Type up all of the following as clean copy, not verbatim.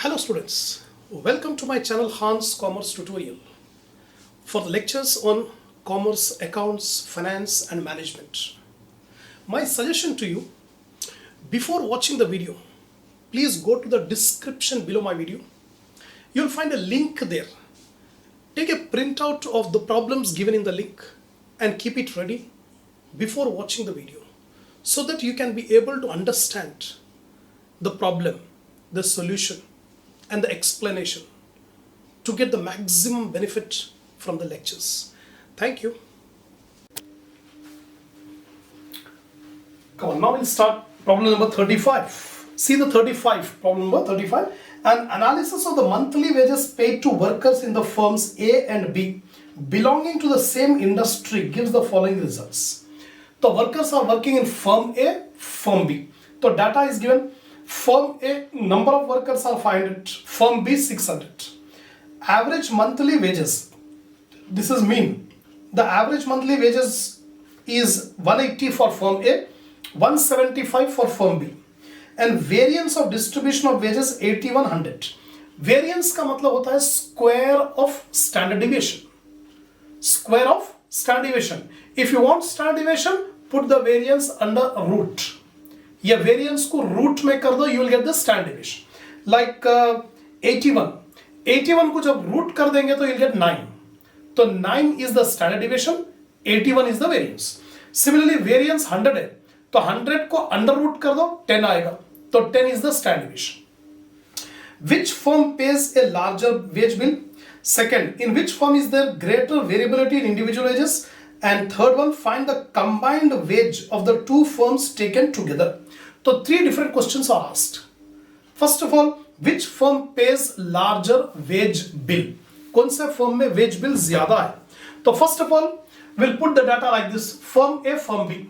Hello students, welcome to my channel Hans Commerce Tutorial for the lectures on commerce, accounts, finance and management. My suggestion to you, before watching the video, please go to the description below my video. You'll find a link there. Take a printout of the problems given in the link and keep it ready before watching the video so that you can be able to understand the problem, the solution and the explanation to get the maximum benefit from the lectures. Thank you. Come on, now we'll start problem number 35. See the 35, problem number 35. An analysis of the monthly wages paid to workers in the firms A and B belonging to the same industry gives the following results. The workers are working in firm A, firm B. So data is given. Firm A, number of workers are 500, firm B 600. Average monthly wages, this is mean. The average monthly wages is 180 for firm A, 175 for firm B. And variance of distribution of wages 8100. Variance का मतलब होता है square of standard deviation. Square of standard deviation. If you want standard deviation, put the variance under root. या variance को root में कर दो, you will get the standard deviation. Like 81 को जब रूट कर देंगे तो you'll get 9. तो 9 is the standard deviation, 81 is the variance. Similarly variance 100 है, तो 100 को अंडर रूट कर दो, 10 आएगा, तो 10 is the standard deviation. Which firm pays a larger wage bill? Second, in which firm is there greater variability in individual wages? And third one, find the combined wage of the two firms taken together. So three different questions are asked. First of all, which firm pays larger wage bill? कौन से firm में wage bill ज़्यादा है? तो first of all, we'll put the data like this: firm A, firm B.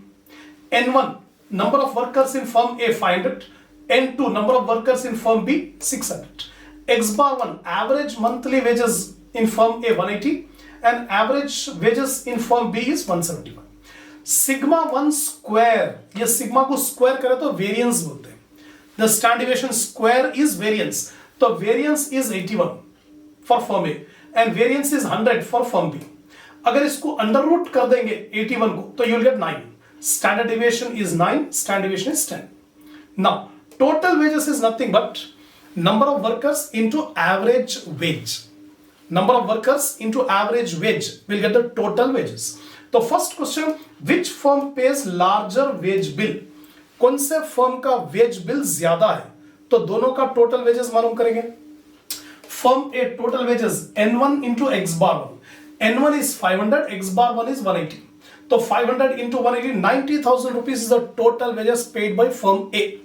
N1, number of workers in firm A 500. N2, number of workers in firm B 600. X bar 1, average monthly wages in firm A 180. And average wages in firm B is 175. Sigma 1 square, ये sigma को square करे तो variance बोलते हैं. The standard deviation square is variance. तो variance is 81 for firm A and variance is 100 for firm B. अगर इसको under root कर देंगे 81 को तो you will get 9. Standard deviation is 9, standard deviation is 10. Now total wages is nothing but number of workers into average wage. Number of workers into average wage will get the total wages. तो first question, which firm pays larger wage bill? कौन से firm का wage bill ज्यादा है? तो दोनों का total wages मालूम करेंगे. Firm A total wages N1 into X bar 1. N1 is 500, X bar 1 is 180. तो 500 into 180, 90,000 rupees is the total wages paid by firm A.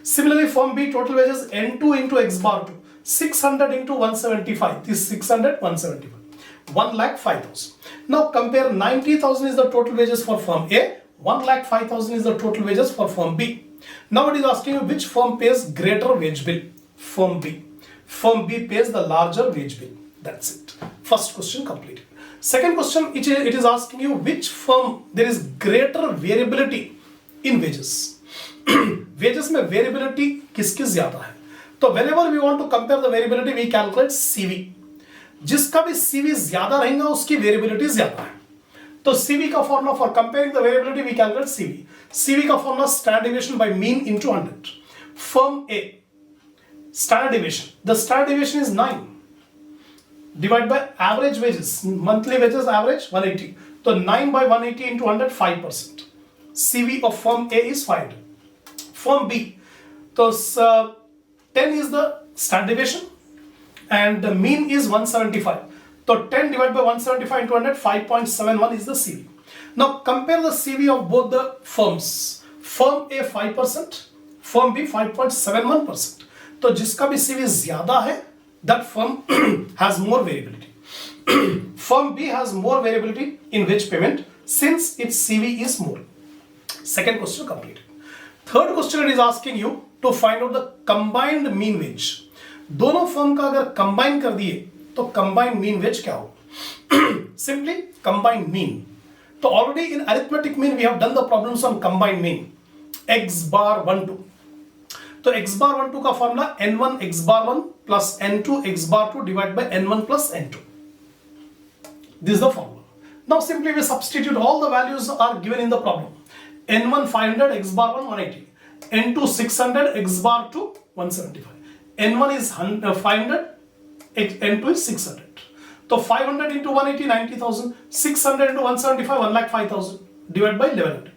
Similarly, firm B total wages N2 into X bar 2. 600 into 175, this 600, 175, 1,05,000. Now compare 90,000 is the total wages for firm A, 1,05,000 is the total wages for firm B. Now it is asking you which firm pays greater wage bill? Firm B. Firm B pays the larger wage bill. That's it. First question completed. Second question, it is asking you which firm there is greater variability in wages. Wages में variability किसकी ज़्यादा है? तो whenever we want to compare the variability, we calculate CV. जिसका भी CV ज्यादा रहेगा उसकी variability ज्यादा है. तो CV का formula for comparing the variability we calculate CV. CV का formula standard deviation by mean into 100. Firm A, standard deviation. The standard deviation is 9. Divided by average wages. Monthly wages average 180. So 9 by 180 into 100, 5%. CV of firm A is 500. Firm B. So 10 is the standard deviation and the mean is 175. So 10 divided by 175 into 100, 5.71 is the CV. Now compare the CV of both the firms. Firm A 5%, firm B 5.71%. तो जिसका भी CV ज़्यादा है, that firm has more variability. Firm B has more variability in wage payment since its CV is more. Second question completed. Third question it is asking you to find out the combined mean wage. दोनों firm का अगर combine कर दिए तो combined mean veg क्या हो? Simply combined mean. तो already in arithmetic mean we have done the problems on combined mean. X bar 1 2. तो x बार 1 2 का formula n1 x bar 1 plus n2 x bar 2 divide by n1 plus n2. This is the formula. Now simply we substitute, all the values are given in the problem. n1 500 x bar 1 180, n2 600 x bar 2 175, n1 is 500, n2 is 600. So 500 into 180 90,000, 600 into 175 1,05,000 divided by 1100.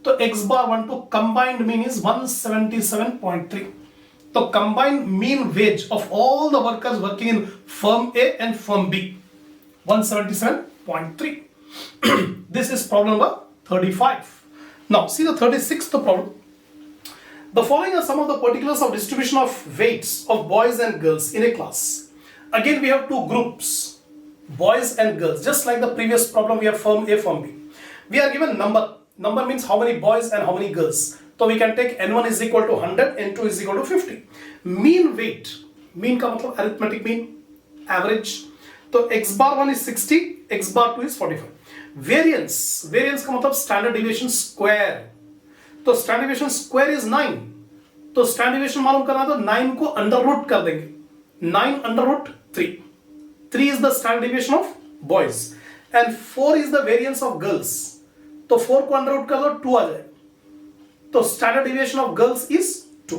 So x bar 1 2 combined mean is 177.3. So combined mean wage of all the workers working in firm A and firm B, 177.3. This is problem number 35. Now see the 36th problem. The following are some of the particulars of distribution of weights of boys and girls in a class. Again we have two groups, boys and girls. Just like the previous problem, we have firm A, firm B. We are given number. Number means how many boys and how many girls. So we can take n1 is equal to 100, n2 is equal to 50. Mean weight, mean का मतलब arithmetic mean, average. तो x bar 1 is 60, x bar 2 is 45. Variance, variance का मतलब standard deviation square. तो standard deviation square is 9. तो standard deviation मालूम करना तो 9 को under root कर देंगे. 9 under root 3. 3 is the standard deviation of boys and 4 is the variance of girls. तो 4 को under root कर दो 2 आ जाएगा. तो standard deviation of girls is 2.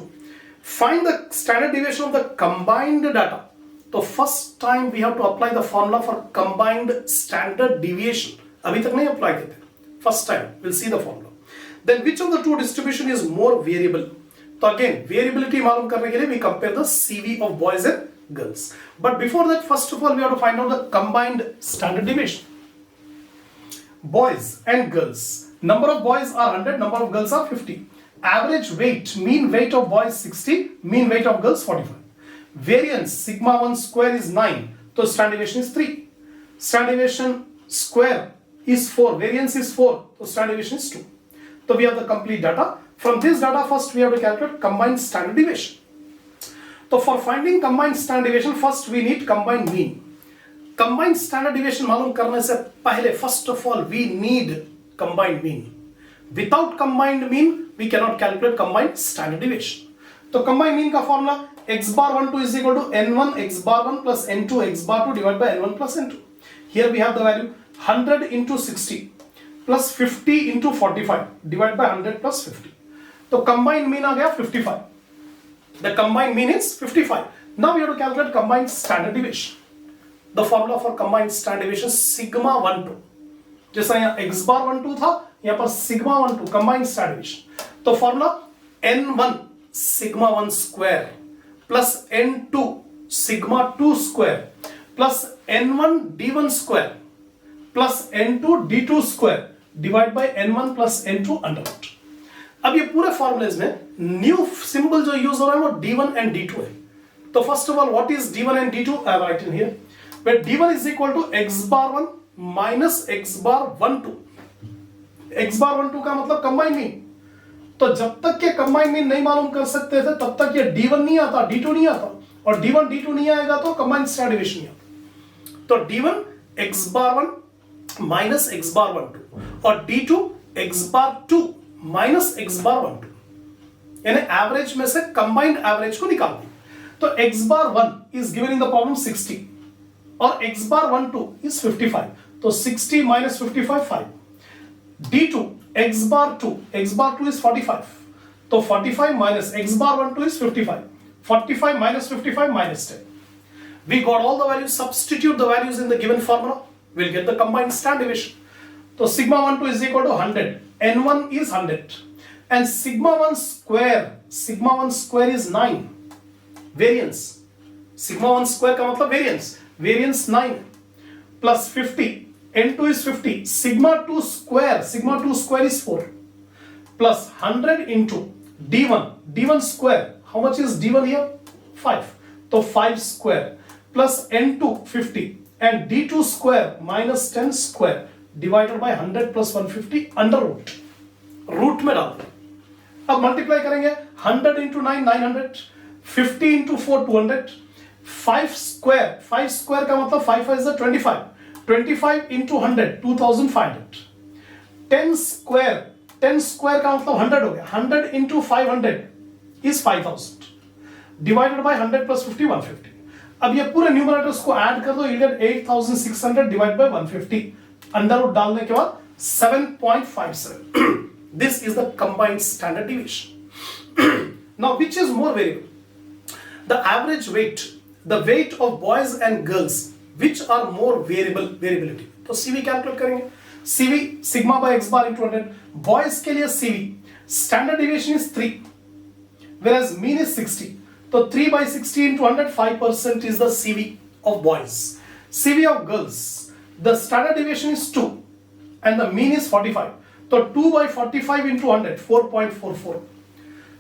Find the standard deviation of the combined data. तो first time we have to apply the formula for combined standard deviation. अभी तक नहीं apply करते. First time we'll see the formula. Then which of the two distribution is more variable? तो again variability मालूम करने के लिए we compare the CV of boys and girls. But before that, first of all we have to find out the combined standard deviation. Boys and girls. Number of boys are 100, number of girls are 50. Average weight, mean weight of boys 60, mean weight of girls 45. Variance, sigma 1 square is 9, so standard deviation is 3. Standard deviation square is 4, variance is 4, so standard deviation is 2. So we have the complete data. From this data, first we have to calculate combined standard deviation. So for finding combined standard deviation, first we need combined mean. Combined standard deviation मालूम करने से पहले, first of all we need combined mean. Without combined mean, we cannot calculate combined standard deviation. So combined mean का formula x bar 1 2 is equal to n1 x bar 1 plus n2 x bar 2 divided by n1 plus n2. Here we have the value 100 into 60 plus 50 into 45 divided by 100 plus 50. So combined mean आ गया 55. The combined mean is 55. Now we have to calculate combined standard deviation. The formula for combined standard deviation sigma 1 2. जैसा यहाँ x bar 1 2 था, यहाँ पर sigma 1 2 combined standard deviation. तो formula n1 sigma 1 square plus n2 sigma 2 square plus n1 d1 square plus n2 d2 square divided by n1 plus n2 under root. अब ये पूरे formulas में न्यू सिंबल जो use हो रहा है वो d1 and d2 है. तो first of all what is d1 and d2? I have written here. Where d1 is equal to x bar 1 minus x bar 1 2. x bar 1 2 का मतलब कंबाइन मीन. तो जब तक ये कंबाइन मीन नहीं मालूम कर सकते थे तब तक ये d1 नहीं आता, d2 नहीं आता, और d1 d2 नहीं आएगा तो कंबाइन स्टैंडर्ड डेविएशन नहीं आता. तो d1 x bar 1 minus x bar 1 2 और d2 x bar 2 minus x bar 1 2. यानी एवरेज में से कंबाइंड एवरेज को निकाल दें. तो x bar 1 is given in the problem 60 और x bar 1 2 is 55. तो 60 minus 55 5. d2 x bar 2 is 45. तो 45 minus x bar 1 2 is 55. 45 minus 55 minus 10. We got all the values. Substitute the values in the given formula. We'll get the combined standard deviation. So sigma 1 2 is equal to 100. n1 is 100. And sigma 1 square is 9. Variance. Sigma 1 square का मतलब variance. Variance 9 plus 50. n2 is 50. Sigma 2 square is 4 plus 100 into d1 square. How much is d1 here? 5. So 5 square plus n2 50 and d2 square minus 10 square divided by 100 plus 150 under root. Root में डाल दें. अब multiply करेंगे 100 into 9 900, 50 into 4 200, 5 square का मतलब 5 is 25. 25 into 100 2500. 10 square का मतलब 100 हो गया. 100 into 500 is 5000. Divided by 100 plus 50 150। अब ये पूरे न्यूमरेटर्स को ऐड कर दो, you get 8600 divide by 150, under root डालने के बाद 7.57। This is the combined standard deviation. Now which is more variable, the average weight, the weight of boys and girls, which are more variability. तो CV calculate करेंगे, CV sigma by X bar into 100। Boys के लिए CV standard deviation is 3 whereas mean is 60, तो 3 by 60 into 100, 5% is the CV of boys. CV of girls, the standard deviation is 2 and the mean is 45, तो 2 by 45 into 100, 4.44,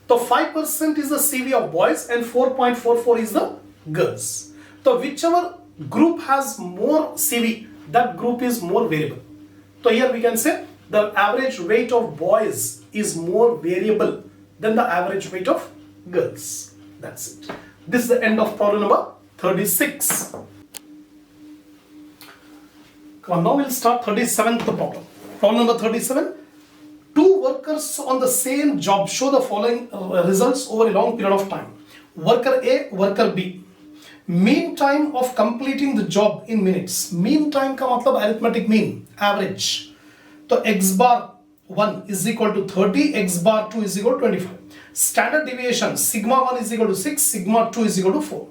तो 5% is the CV of boys and 4.44 is the girls. So whichever group has more CV, that group is more variable. So here we can say the average weight of boys is more variable than the average weight of girls. That's it. This is the end of problem number 36. Come on, now we'll start 37th problem. Problem number 37. Two workers on the same job show the following results over a long period of time. Worker A, worker B. Mean time of completing the job in minutes. Mean time का मतलब arithmetic mean, average. तो x bar 1 is equal to 30, x bar 2 is equal to 25. Standard deviation, sigma 1 is equal to 6, sigma 2 is equal to 4.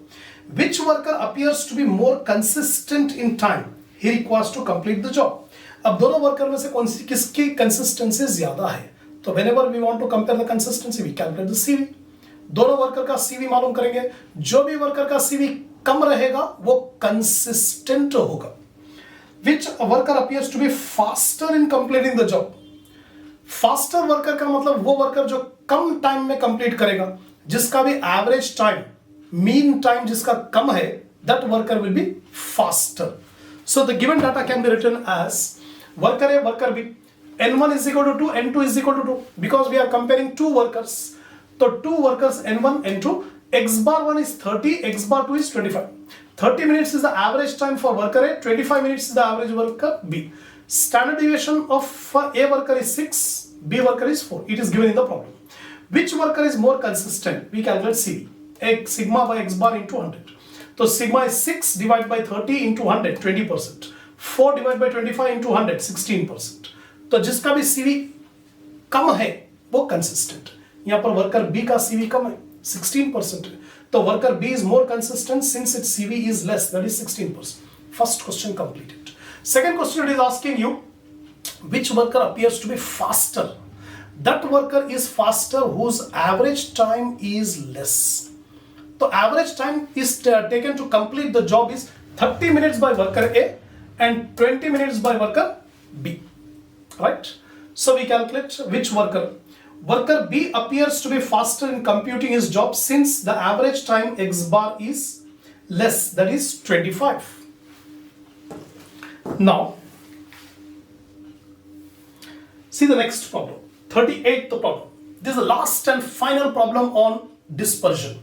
Which worker appears to be more consistent in time he requires to complete the job? अब दोनों worker में से कौन सी किसकी consistency ज्यादा है? तो whenever we want to compare the consistency, we calculate the CV. दोनों वर्कर का CV मालूम करेंगे, जो भी वर्कर का CV कम रहेगा वो consistent होगा. Which worker appears to be faster in completing the job? Faster worker का मतलब वो वर्कर जो कम टाइम में कंप्लीट करेगा, जिसका भी एवरेज टाइम, मीन टाइम जिसका कम है, that worker will be faster. So the given data can be written as worker A, worker B, n1 is equal to 2, n2 is equal to 2, because we are comparing two workers. तो two workers n1, n2, x bar 1 is 30, x bar 2 is 25. 30 minutes is the average time for worker A, 25 minutes is the average worker B. Standard deviation of A worker is 6, B worker is 4. It is given in the problem. Which worker is more consistent? We calculate CV. X sigma by x bar into 100. So sigma is 6 divided by 30 into 100, 20%. 4 divided by 25 into 100, 16%. तो जिसका भी CV कम है वो consistent. यहाँ पर worker B का CV कम है, 16% है. तो worker B is more consistent since its CV is less, that is 16%. First question completed. Second question, it is asking you which worker appears to be faster. That worker is faster whose average time is less. So average time is taken to complete the job is 30 minutes by worker A and 20 minutes by worker B. Right? So we calculate which worker. Worker B appears to be faster in computing his job since the average time x bar is less, that is 25. Now, see the next problem, 38th problem. This is the last and final problem on dispersion.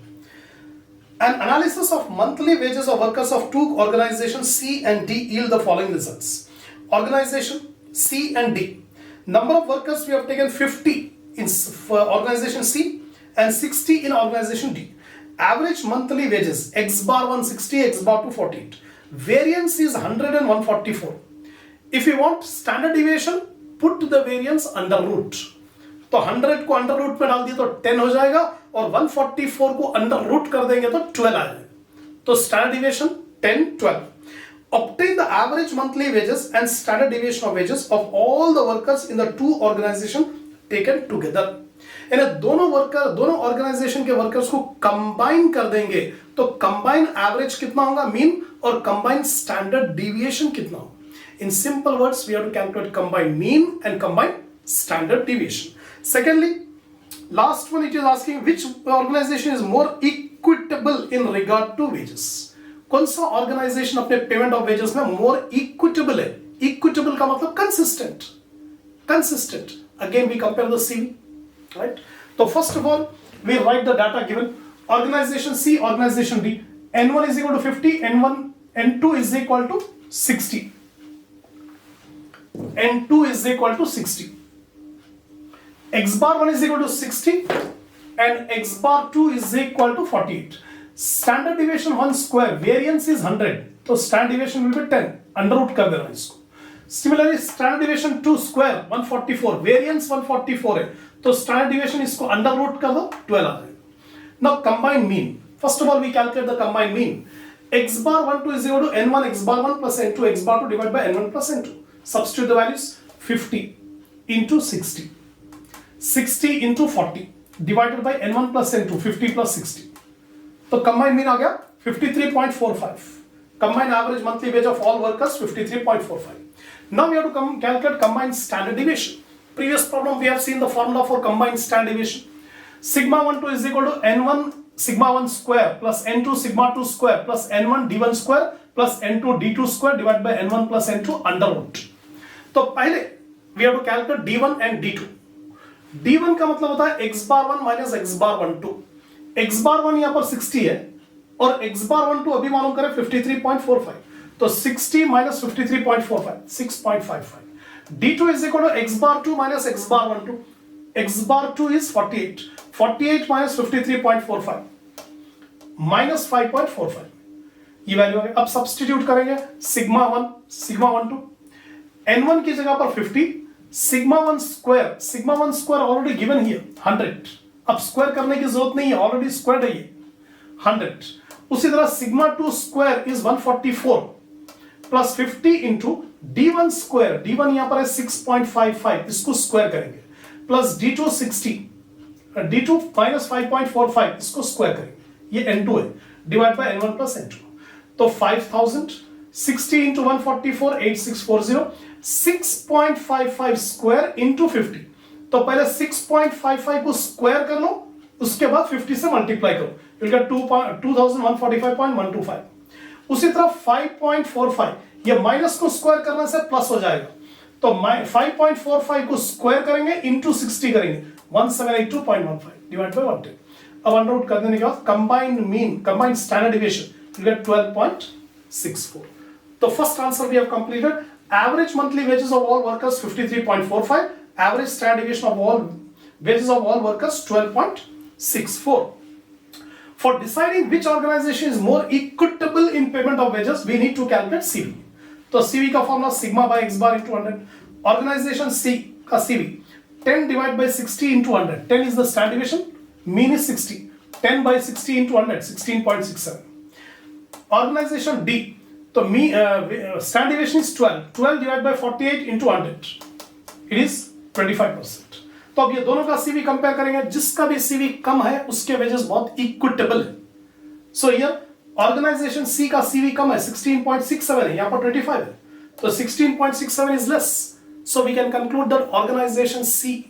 An analysis of monthly wages of workers of two organizations C and D yield the following results. Organization C and D. Number of workers we have taken 50 in organization C and 60 in organization D. Average monthly wages x bar 160, x bar 248. Variance is 100 and 144. If you want standard deviation, put the variance under root. तो 100 को under root में डाल दिया तो 10 हो जाएगा और 144 को अंडर रूट कर देंगे तो 12 आ जाएगा. तो standard deviation 10, 12. Obtain the average monthly wages and standard deviation of wages of all the workers in the two organizations taken together. यानी दोनों ऑर्गेनाइजेशन के वर्कर्स को कंबाइन कर देंगे तो कंबाइन एवरेज कितना होगा मीन और कंबाइन स्टैंडर्ड डिविएशन कितना होगा. In simple words we have to calculate combine mean and combine standard deviation. Secondly last one, it is asking which organisation is more equitable in regard to wages. कौन सा organisation अपने payment of wages में मोर equitable है. Equitable का मतलब consistent. Again we compare the CV. Right? So first of all, we write the data given. Organization C, organization D. N1 is equal to 50, N2 is equal to 60. N2 is equal to 60. X bar 1 is equal to 60, and x bar 2 is equal to 48. Standard deviation 1 square, variance is 100. So standard deviation will be 10. Under root कर देना इसको. Similarly, standard deviation 2 square 144, variance 144 है. तो standard deviation इसको under root कर दो 12 आ जाएगा. Now combined mean. First of all, we calculate the combined mean. X bar 1 2 is equal to n1 x bar 1 plus n2 x bar 2 divided by n1 plus n2. Substitute the values. 50 into 60. 60 into 40 divided by n1 plus n2. 50 plus 60. तो combined mean आ गया 53.45. Combined average monthly wage of all workers 53.45. Now we have to calculate combined standard deviation. Previous problem we have seen the formula for combined standard deviation. Sigma 1 2 is equal to n1 sigma 1 square plus n2 sigma 2 square plus n1 d1 square plus n2 d2 square divided by n1 plus n2 under root. तो पहले we have to calculate d1 and d2. d1 का मतलब होता है x bar 1 minus x bar 1 2. x bar 1 यहाँ पर 60 है और x bar 1 2 अभी मालूम करें 53.45. तो 60 minus 53.45 6.55. d2 is equal to x bar 2 minus x bar 1 2. x bar 2 is 48. 48 minus 53.45 minus 5.45. ये वैल्यू आ गई. अब सब्स्टिट्यूट करेंगे सिग्मा 1 2 n1 की जगह पर 50 sigma 1 square already given here 100. अब स्क्वायर करने की जरूरत नहीं है, ऑलरेडी स्क्वायर्ड है ये 100. उसी तरह sigma 2 square is 144 plus 50 into d1 square. d1 यहां पर है 6.55, इसको स्क्वायर करेंगे प्लस d2 60 d2 माइनस 5.45 इसको स्क्वायर करेंगे, ये n2 है divide by n1 plus n2. तो 5000 60 into 144 8640 6.55 स्क्वायर into 50. तो पहले 6.55 को स्क्वायर कर लो, उसके बाद 50 से मल्टीप्लाई करो, you'll get 2145.125. उसी तरह 5.45 ये माइनस को स्क्वायर करने से प्लस हो जाएगा, तो 5.45 को स्क्वायर करेंगे into 60 करेंगे 1782.15 डिवाइड बाय 110. अब अंडर रूट कर देने के बाद combined standard deviation you get 12.64. तो first answer we have completed. Average monthly wages of all workers 53.45. Average standard deviation of all wages of all workers 12.64. For deciding which organization is more equitable in payment of wages, we need to calculate CV. तो CV का formula sigma bye x बार into 100. Organization C का CV 10 divided by 60 into 100. 10 is the standard deviation. Mean is 60. 10 by 60 into 100 16.67. Organization D. तो standard deviation is 12. 12 divided by 48 into 100. It is 25%. तो अब ये दोनों का CV compare करेंगे, जिसका भी CV कम है उसके वेजेस बहुत इक्विटेबल है. सो हियर ऑर्गेनाइजेशन C का CV कम है 16.67 है, यहाँ पर 25 है, तो 16.67 is less. So we can conclude that organization C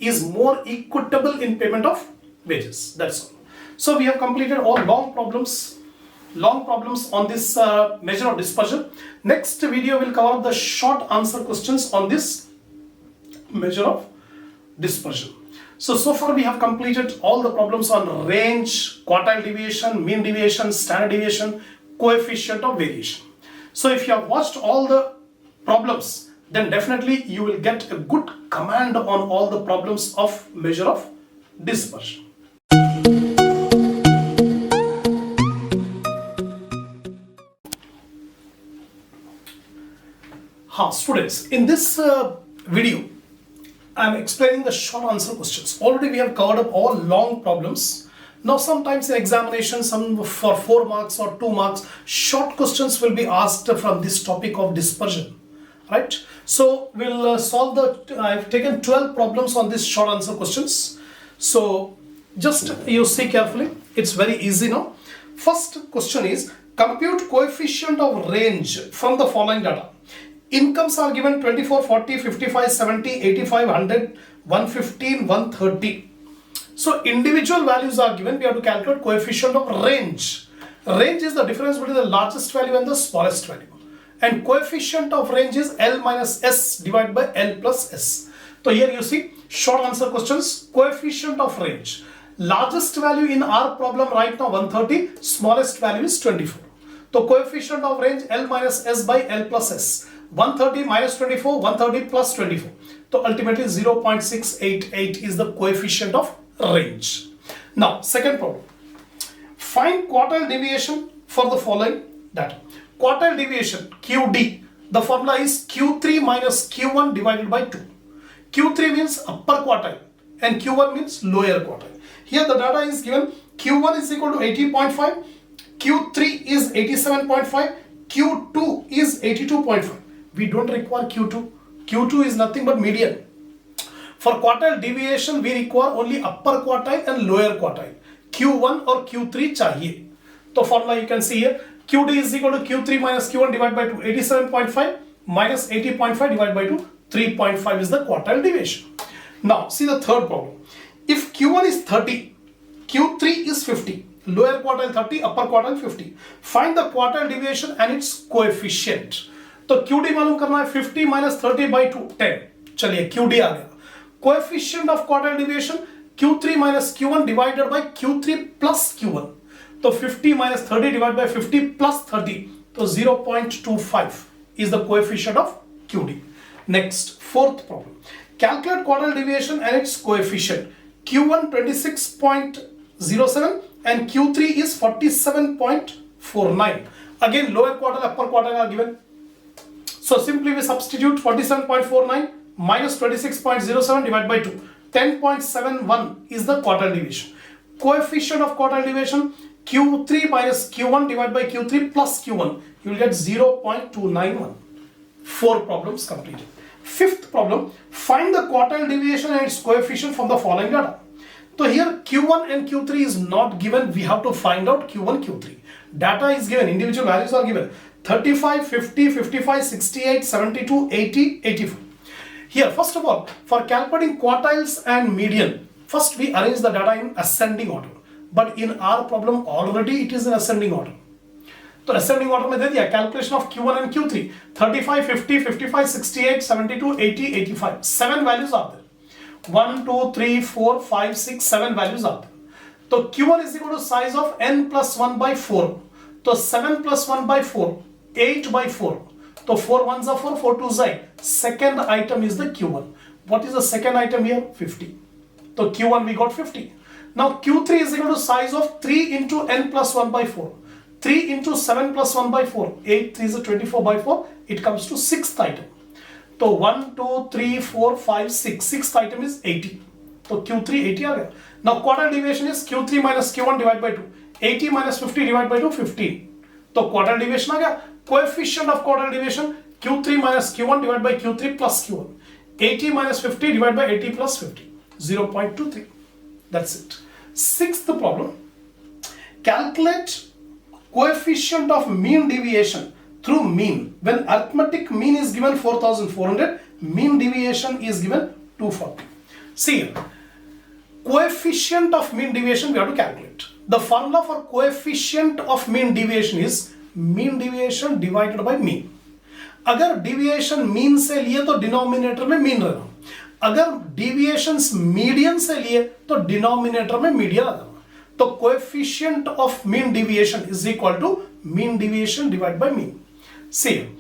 is more equitable in payment of wages. That's all. So we have completed all long problems on this measure of dispersion. Next video will cover the short answer questions on this measure of dispersion. So far we have completed all the problems on range, quartile deviation, mean deviation, standard deviation, coefficient of variation. So if you have watched all the problems, then definitely you will get a good command on all the problems of measure of dispersion. Students, in this video I am explaining the short answer questions. Already we have covered up all long problems. Now sometimes in examination, some for 4 marks or 2 marks, short questions will be asked from this topic of dispersion, right? So we'll solve I've taken 12 problems on this short answer questions. So just you see carefully, it's very easy now. First question is, compute coefficient of range from the following data. Incomes are given 24, 40, 55, 70, 85, 100, 115, 130. So individual values are given. We have to calculate coefficient of range. Range is the difference between the largest value and the smallest value. And coefficient of range is L minus S divided by L plus S. So here you see short answer questions. Coefficient of range. Largest value in our problem right now 130. Smallest value is 24. So coefficient of range L minus S by L plus S. 130 minus 24, 130 plus 24. So ultimately 0.688 is the coefficient of range. Now, second problem. Find quartile deviation for the following data. Quartile deviation, QD, the formula is Q3 minus Q1 divided by 2. Q3 means upper quartile and Q1 means lower quartile. Here the data is given. Q1 is equal to 80.5, Q3 is 87.5, Q2 is 82.5. We don't require Q2. Q2 is nothing but median. For quartile deviation, we require only upper quartile and lower quartile. Q1 or Q3 chahiye. So formula you can see here. QD is equal to Q3 minus Q1 divided by 2. 87.5 minus 80.5 divided by 2. 3.5 is the quartile deviation. Now see the third problem. If Q1 is 30, Q3 is 50. Lower quartile 30, upper quartile 50. Find the quartile deviation and its coefficient. तो QD मालूम करना है 50 minus 30 by 2, 10. चलिए QD आ गया. Coefficient of quartile deviation Q3 minus Q1 divided by Q3 plus Q1. तो 50 minus 30 divided by 50 plus 30. तो 0.25 is the coefficient of QD. Next, fourth problem. Calculate quartile deviation and its coefficient. Q1 26.07 and Q3 is 47.49. Again, lower quartile, upper quartile are given. So simply we substitute 47.49 minus 26.07 divided by 2. 10.71 is the quartile deviation. Coefficient of quartile deviation Q3 minus Q1 divided by Q3 plus Q1. You will get 0.291. 4 problems completed. Fifth problem, find the quartile deviation and its coefficient from the following data. So here Q1 and Q3 is not given. We have to find out Q1, Q3. Data is given, individual values are given. 35, 50, 55, 68, 72, 80, 84. Here, first of all, for calculating quartiles and median, first we arrange the data in ascending order. But in our problem, already it is in ascending order. So ascending order में दे दिया calculation of Q1 and Q3. 35, 50, 55, 68, 72, 80, 85. 7 values are there. 1, 2, 3, 4, 5, 6, 7 values are there. So Q1 is equal to size of n plus 1 by 4. So 7 plus 1 by 4. 8 by 4. So 4 ones are 4, 4 twos are 8. Second item is the Q1. What is the second item here? 50. So Q1 we got 50. Now Q3 is equal to size of 3 into n plus 1 by 4. 3 into 7 plus 1 by 4. 8, 3 is 24 by 4. It comes to 6th item. So 1, 2, 3, 4, 5, 6. 6th item is 80. So Q3 80 आ गया. Now quartile deviation is Q3 minus Q1 divided by 2. 80 minus 50 divided by 2, 15. So quartile deviation आ गया. Coefficient of quartile deviation Q3 minus Q1 divided by Q3 plus Q1. 80 minus 50 divided by 80 plus 50. 0.23. That's it. Sixth problem. Calculate coefficient of mean deviation through mean. When arithmetic mean is given 4400, mean deviation is given 240. See here. Coefficient of mean deviation we have to calculate. The formula for coefficient of mean deviation is mean deviation divided by mean. अगर deviation mean से लिए तो denominator में mean रहना. अगर deviations median से लिए तो denominator में median रहना. तो coefficient of mean deviation is equal to mean deviation divided by mean. See,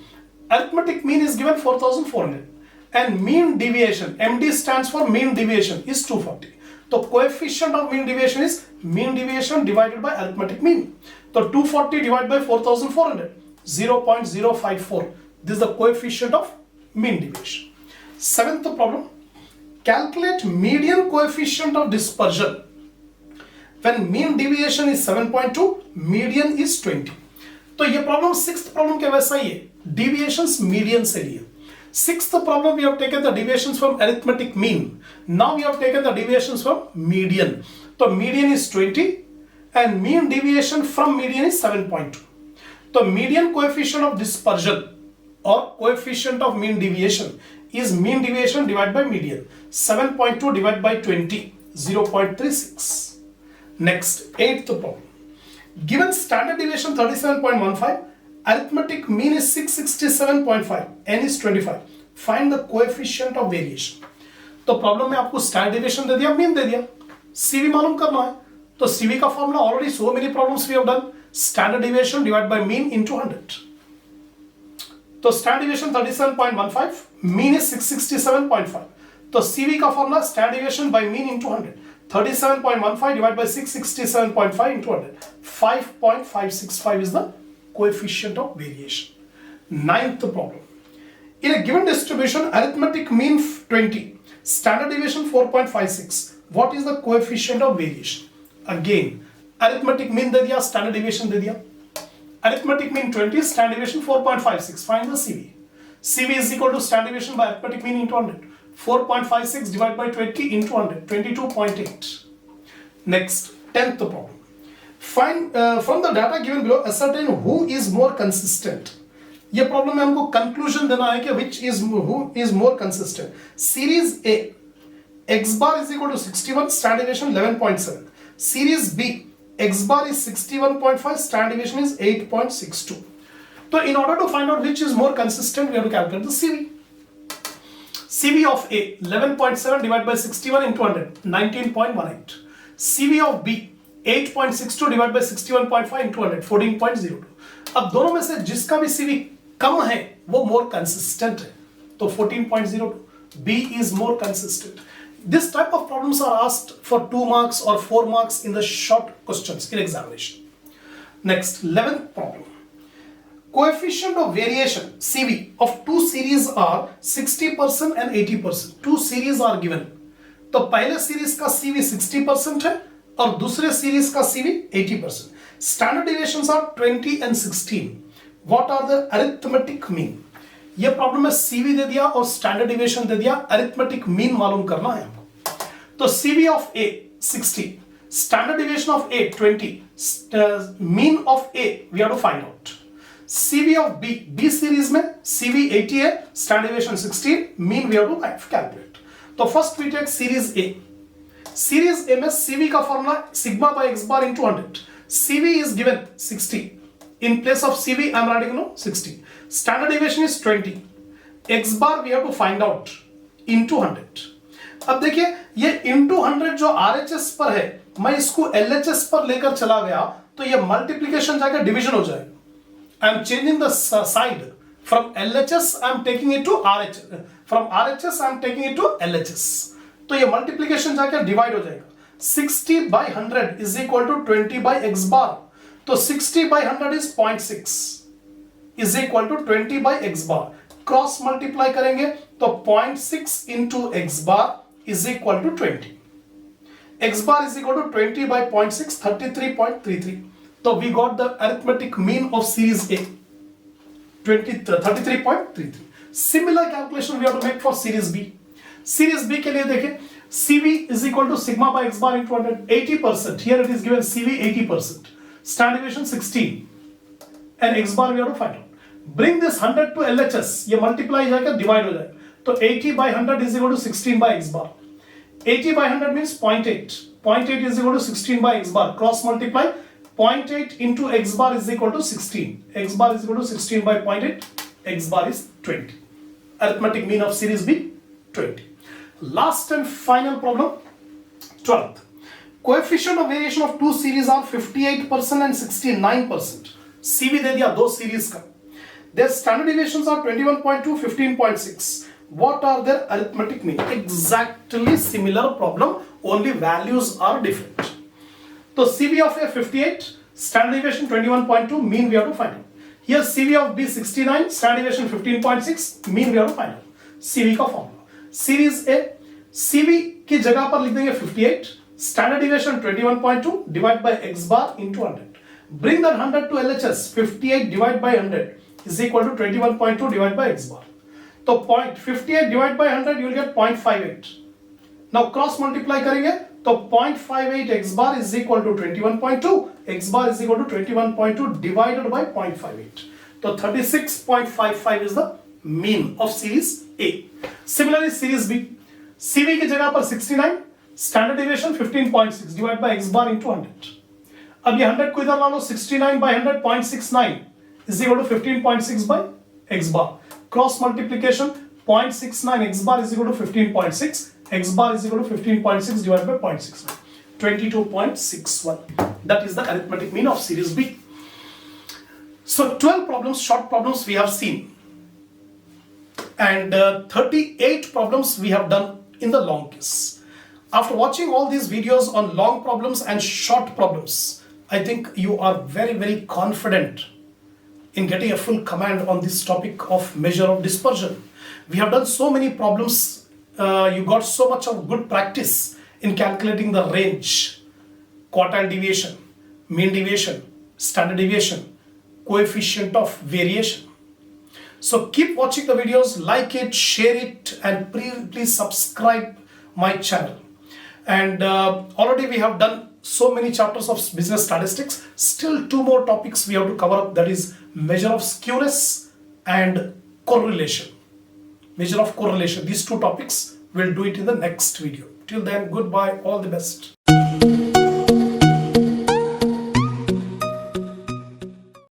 arithmetic mean is given 4400 and mean deviation, MD stands for mean deviation, is 240. So coefficient of mean deviation is mean deviation divided by arithmetic mean. So 240 divided by 4400, 0.054. This is the coefficient of mean deviation. Seventh problem, calculate median coefficient of dispersion. When mean deviation is 7.2, median is 20. तो ये problem sixth problem के वैसा ही है, deviations median से लिए. Sixth problem we have taken the deviations from arithmetic mean. Now we have taken the deviations from median. So median is 20 and mean deviation from median is 7.2. So median coefficient of dispersion or coefficient of mean deviation is mean deviation divided by median. 7.2 divided by 20, 0.36. Next, eighth problem. Given standard deviation 37.15, arithmetic mean is 667.5, n is 25. Find the coefficient of variation. तो problem में आपको standard deviation दे दिया, mean they दिया, CV मालूम करना है. तो CV का formula already so many problems we have done. Standard deviation divide by mean into 100. तो स्टैंडर्ड डेविएशन 37.15, मीन इज 667.5. तो सीवी का formula standard deviation by mean into 100. 37.15 divided by 667.5 into 100. 5.565 is the coefficient of variation. Ninth problem. In a given distribution, arithmetic mean 20, standard deviation 4.56. What is the coefficient of variation? Again, arithmetic mean दे दिया, standard deviation दे दिया. Arithmetic mean 20, standard deviation 4.56. Find the CV. CV is equal to standard deviation by arithmetic mean into 100. 4.56 divided by 20 into 100. 22.8. Next, 10th problem. Find from the data given below, ascertain who is more consistent. ये problem में हमको conclusion देना है कि which is who is more consistent. Series A, x bar is equal to 61, standard deviation 11.7. Series B, x bar is 61.5, standard deviation is 8.62. So in order to find out which is more consistent, we have to calculate the CV. CV of A, 11.7 divided by 61 into 100, 19.18. CV of B, 8.62 divided by 61.5 into 100, 14.02. अब दोनों में से जिसका भी CV कम है वो more consistent है, तो 14.02. B is more consistent. This type of problems are asked for 2 marks or 4 marks in the short questions in examination. Next, 11th problem. Coefficient of variation CV of two series are 60% and 80%. Two series are given. तो पहले series का CV 60% है और दूसरे series का CV 80%. Standard deviations are 20 and 16. What are the arithmetic mean? ये problem में CV दे दिया और स्टैंडर्ड डिविएशन दे दिया, अरिथमेटिक मीन मालूम करना है हमको. तो CV of A 60, standard deviation of A 20, mean of A we have to find out. CV of B series में CV 80 है, standard deviation 16, mean we have to calculate. तो first we take series A. Series A में CV का formula sigma by x bar into 100. CV is given 60. In place of CV, I am writing 60. Standard deviation is 20. X bar we have to find out into 100. अब देखिए ये into 100 जो RHS पर है, मैं इसको LHS पर लेकर चला गया तो ये मल्टीप्लिकेशन जाकर डिवीजन हो जाएगा. I am changing the side from LHS. I am taking it to RHS. From RHS I am taking it to LHS. तो ये मल्टीप्लिकेशन जाकर डिवाइड हो जाएगा. 60 by 100 is equal to 20 by x bar. तो 60 by 100 is 0.6 is equal to 20 by x bar. Cross multiply करेंगे तो 0.6 into x bar is equal to 20. x bar is equal to 20 by 0.6, 33.33. So we got the arithmetic mean of series A, 33.33. Similar calculation we have to make for series B. Series B के लिए देखें, CV is equal to sigma by x bar into 100, 80%. Here it is given CV 80%. Standard deviation 16. And x bar we have to find out. Bring this 100 to LHS. ये multiply जाकर divide हो जाएगा. तो 80 by 100 is equal to 16 by x bar. 80 by 100 means 0.8. 0.8 is equal to 16 by x bar. Cross multiply. 0.8 into x bar is equal to 16. X bar is equal to 16 by 0.8. X bar is 20. Arithmetic mean of series B, 20. Last and final problem, 12th. Coefficient of variation of two series are 58% and 69%. CV दे दिया दो series का. Their standard deviations are 21.2, 15.6. What are their arithmetic mean? Exactly similar problem, only values are different. So CV of A 58, standard deviation 21.2, mean we have to find out. Here CV of B 69, standard deviation 15.6, mean we have to find out. CV का formula. Series A, CV की जगह पर लिख देंगे 58, standard deviation 21.2 divided by x bar into 100. Bring that 100 to LHS. 58 divided by 100 is equal to 21.2 divided by x bar. So 58 divided by 100 you will get 0.58. Now cross multiply करेंगे तो 0.58 x bar is equal to 21.2. X bar is equal to 21.2 divided by 0.58. So 36.55 is the mean of series A. Similarly series B. CV की जगह पर 69, standard deviation 15.6 divided by x bar into 100. अब ये 100 को इधर ला लो, 69 by 100 0.69 is equal to 15.6 by x bar. Cross multiplication 0.69 x bar is equal to 15.6. X bar is equal to 15.6 divided by 0.69. 22.61. That is the arithmetic mean of series B. So 12 problems, short problems we have seen. And 38 problems we have done in the long case. After watching all these videos on long problems and short problems, I think you are very, very confident in getting a full command on this topic of measure of dispersion. We have done so many problems. You got so much of good practice in calculating the range, quartile deviation, mean deviation, standard deviation, coefficient of variation. So keep watching the videos, like it, share it, and please subscribe my channel. And already we have done so many chapters of business statistics. Still 2 more topics we have to cover up, that is measure of skewness and correlation. Measure of correlation. These 2 topics, we'll do it in the next video. Till then, goodbye, all the best.